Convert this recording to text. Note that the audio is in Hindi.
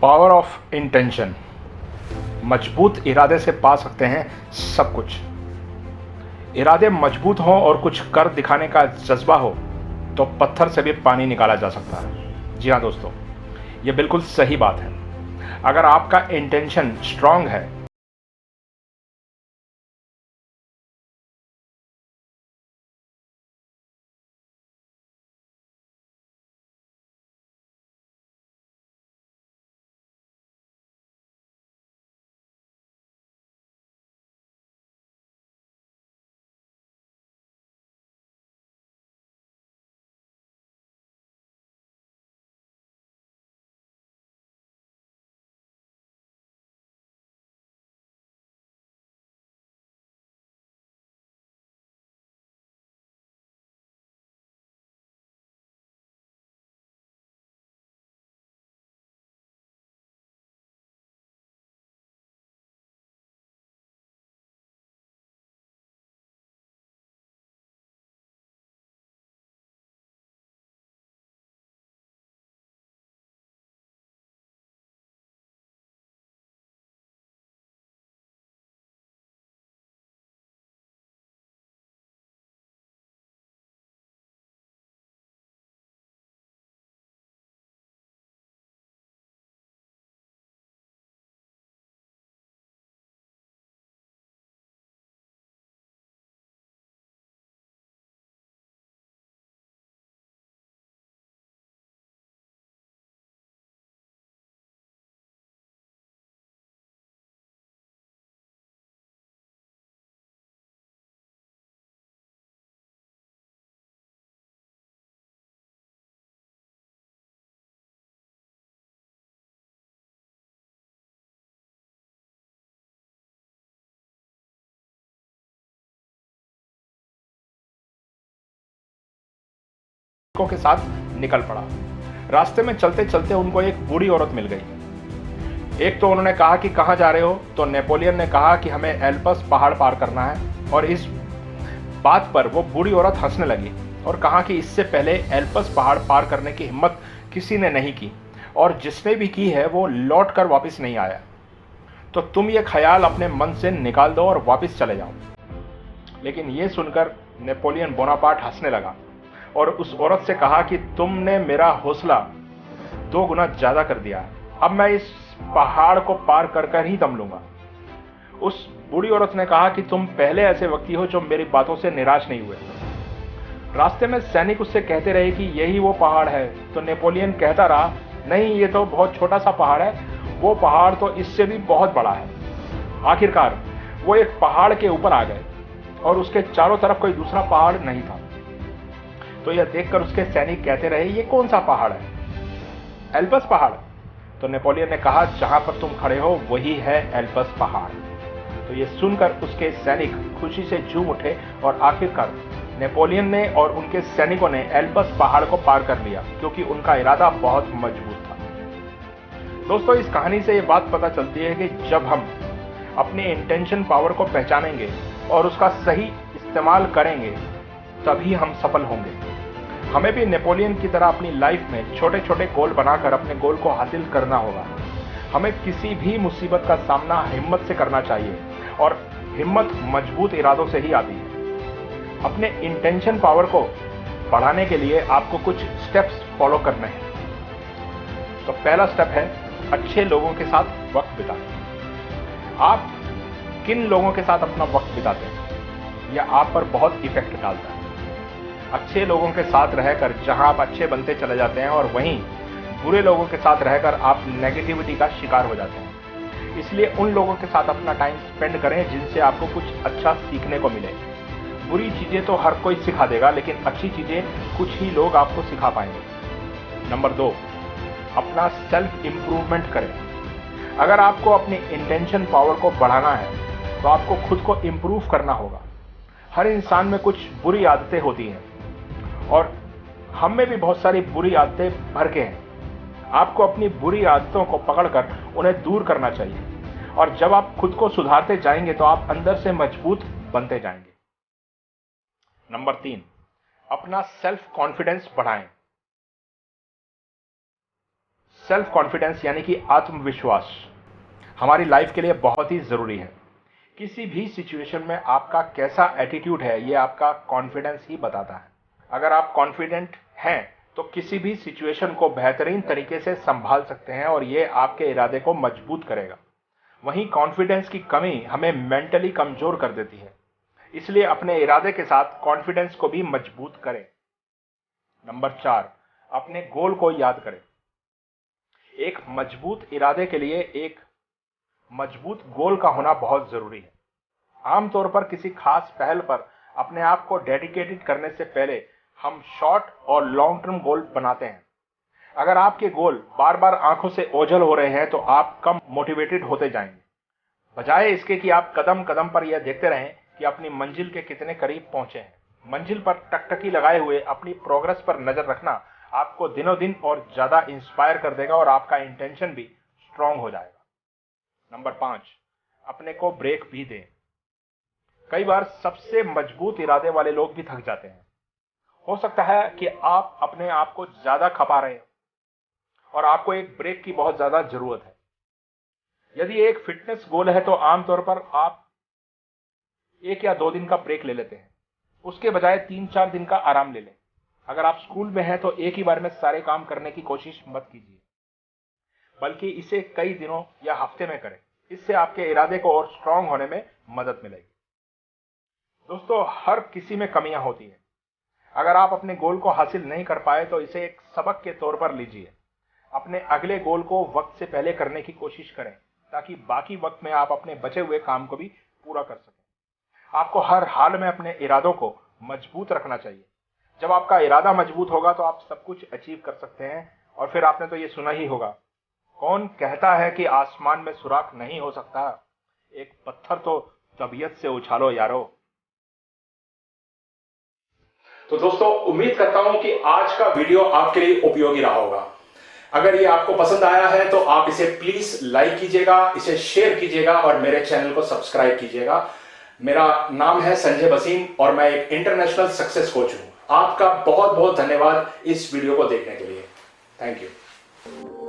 Power of intention. मजबूत इरादे से पा सकते हैं सब कुछ। इरादे मजबूत हों और कुछ कर दिखाने का जज्बा हो तो पत्थर से भी पानी निकाला जा सकता है। जी हाँ दोस्तों, ये बिल्कुल सही बात है। अगर आपका इंटेंशन स्ट्रांग है के साथ निकल पड़ा। रास्ते में चलते चलते उनको एक बूढ़ी औरत मिल गई। एक तो उन्होंने कहा कि कहाँ जा रहे हो, तो नेपोलियन ने कहा कि हमें एल्पस पहाड़ पार करना है। और इस बात पर वो बूढ़ी औरत हंसने लगी और कहा कि इससे पहले एल्पस पहाड़ पार करने की हिम्मत किसी ने नहीं की, और जिसने भी की है वो लौट कर वापस नहीं आया। तो तुम ये ख्याल अपने मन से निकाल दो और वापस चले जाओ। लेकिन ये सुनकर नेपोलियन बोनापार्ट हंसने लगा और उस औरत से कहा कि तुमने मेरा हौसला 2 गुना ज्यादा कर दिया है। अब मैं इस पहाड़ को पार कर कर ही दम लूंगा। उस बूढ़ी औरत ने कहा कि तुम पहले ऐसे व्यक्ति हो जो मेरी बातों से निराश नहीं हुए। रास्ते में सैनिक उससे कहते रहे कि यही वो पहाड़ है, तो नेपोलियन कहता रहा, नहीं, ये तो बहुत छोटा सा पहाड़ है, वो पहाड़ तो इससे भी बहुत बड़ा है। आखिरकार वो एक पहाड़ के ऊपर आ गए और उसके चारों तरफ कोई दूसरा पहाड़ नहीं था। तो यह देखकर उसके सैनिक कहते रहे, ये कौन सा पहाड़ है? एल्पस पहाड़। तो नेपोलियन ने कहा, जहां पर तुम खड़े हो वही है एल्पस पहाड़। तो ये सुनकर उसके सैनिक खुशी से झूम उठे और आखिरकार नेपोलियन ने और उनके सैनिकों ने एल्पस पहाड़ को पार कर लिया, क्योंकि उनका इरादा बहुत मजबूत था। दोस्तों, इस कहानी से ये बात पता चलती है कि जब हम अपने इंटेंशन पावर को पहचानेंगे और उसका सही इस्तेमाल करेंगे तभी हम सफल होंगे। हमें भी नेपोलियन की तरह अपनी लाइफ में छोटे छोटे गोल बनाकर अपने गोल को हासिल करना होगा। हमें किसी भी मुसीबत का सामना हिम्मत से करना चाहिए, और हिम्मत मजबूत इरादों से ही आती है। अपने इंटेंशन पावर को बढ़ाने के लिए आपको कुछ स्टेप्स फॉलो करने हैं। तो पहला स्टेप है अच्छे लोगों के साथ वक्त बिताना। आप किन लोगों के साथ अपना वक्त बिताते हैं यह आप पर बहुत इफेक्ट डालता है। अच्छे लोगों के साथ रहकर जहां आप अच्छे बनते चले जाते हैं, और वहीं बुरे लोगों के साथ रहकर आप नेगेटिविटी का शिकार हो जाते हैं। इसलिए उन लोगों के साथ अपना टाइम स्पेंड करें जिनसे आपको कुछ अच्छा सीखने को मिले। बुरी चीजें तो हर कोई सिखा देगा, लेकिन अच्छी चीजें कुछ ही लोग आपको सिखा पाएंगे। नंबर 2, अपना सेल्फ इंप्रूवमेंट करें। अगर आपको अपनी इंटेंशन पावर को बढ़ाना है तो आपको खुद को इंप्रूव करना होगा। हर इंसान में कुछ बुरी आदतें होती हैं और हम में भी बहुत सारी बुरी आदतें भर के हैं। आपको अपनी बुरी आदतों को पकड़कर उन्हें दूर करना चाहिए, और जब आप खुद को सुधारते जाएंगे तो आप अंदर से मजबूत बनते जाएंगे। नंबर 3, अपना सेल्फ कॉन्फिडेंस बढ़ाएं। सेल्फ कॉन्फिडेंस यानी कि आत्मविश्वास हमारी लाइफ के लिए बहुत ही ज़रूरी है। किसी भी सिचुएशन में आपका कैसा एटीट्यूड है ये आपका कॉन्फिडेंस ही बताता है। अगर आप कॉन्फिडेंट हैं तो किसी भी सिचुएशन को बेहतरीन तरीके से संभाल सकते हैं और ये आपके इरादे को मजबूत करेगा। वहीं कॉन्फिडेंस की कमी हमें मेंटली कमजोर कर देती है, इसलिए अपने इरादे के साथ कॉन्फिडेंस को भी मजबूत करें। नंबर 4, अपने गोल को याद करें। एक मजबूत इरादे के लिए एक मजबूत गोल का होना बहुत जरूरी है। आमतौर पर किसी खास पहल पर अपने आप को डेडिकेटेड करने से पहले हम शॉर्ट और लॉन्ग टर्म गोल बनाते हैं। अगर आपके गोल बार बार आंखों से ओझल हो रहे हैं तो आप कम मोटिवेटेड होते जाएंगे, बजाय इसके कि आप कदम कदम पर यह देखते रहें कि अपनी मंजिल के कितने करीब पहुंचे हैं। मंजिल पर टकटकी लगाए हुए अपनी प्रोग्रेस पर नजर रखना आपको दिनों दिन और ज्यादा इंस्पायर कर देगा और आपका इंटेंशन भी स्ट्रांग हो जाएगा। नंबर 5, अपने को ब्रेक भी दें। कई बार सबसे मजबूत इरादे वाले लोग भी थक जाते हैं। हो सकता है कि आप अपने आप को ज्यादा खपा रहे हो और आपको एक ब्रेक की बहुत ज्यादा जरूरत है। यदि एक फिटनेस गोल है तो आमतौर पर आप 1 या 2 दिन का ब्रेक ले लेते हैं, उसके बजाय 3-4 दिन का आराम ले लें। अगर आप स्कूल में हैं तो एक ही बार में सारे काम करने की कोशिश मत कीजिए, बल्कि इसे कई दिनों या हफ्ते में करें। इससे आपके इरादे को और स्ट्रांग होने में मदद मिलेगी। दोस्तों, हर किसी में कमियां होती हैं। अगर आप अपने गोल को हासिल नहीं कर पाए तो इसे एक सबक के तौर पर लीजिए। अपने अगले गोल को वक्त से पहले करने की कोशिश करें ताकि बाकी वक्त में आप अपने बचे हुए काम को भी पूरा कर सकें। आपको हर हाल में अपने इरादों को मजबूत रखना चाहिए। जब आपका इरादा मजबूत होगा तो आप सब कुछ अचीव कर सकते हैं। और फिर आपने तो ये सुना ही होगा, कौन कहता है कि आसमान में सुराख नहीं हो सकता, एक पत्थर तो तबीयत से उछालो यारो। तो दोस्तों, उम्मीद करता हूं कि आज का वीडियो आपके लिए उपयोगी रहा होगा। अगर ये आपको पसंद आया है तो आप इसे प्लीज लाइक कीजिएगा, इसे शेयर कीजिएगा और मेरे चैनल को सब्सक्राइब कीजिएगा। मेरा नाम है संजय बसीम और मैं एक इंटरनेशनल सक्सेस कोच हूं। आपका बहुत बहुत धन्यवाद इस वीडियो को देखने के लिए। Thank you.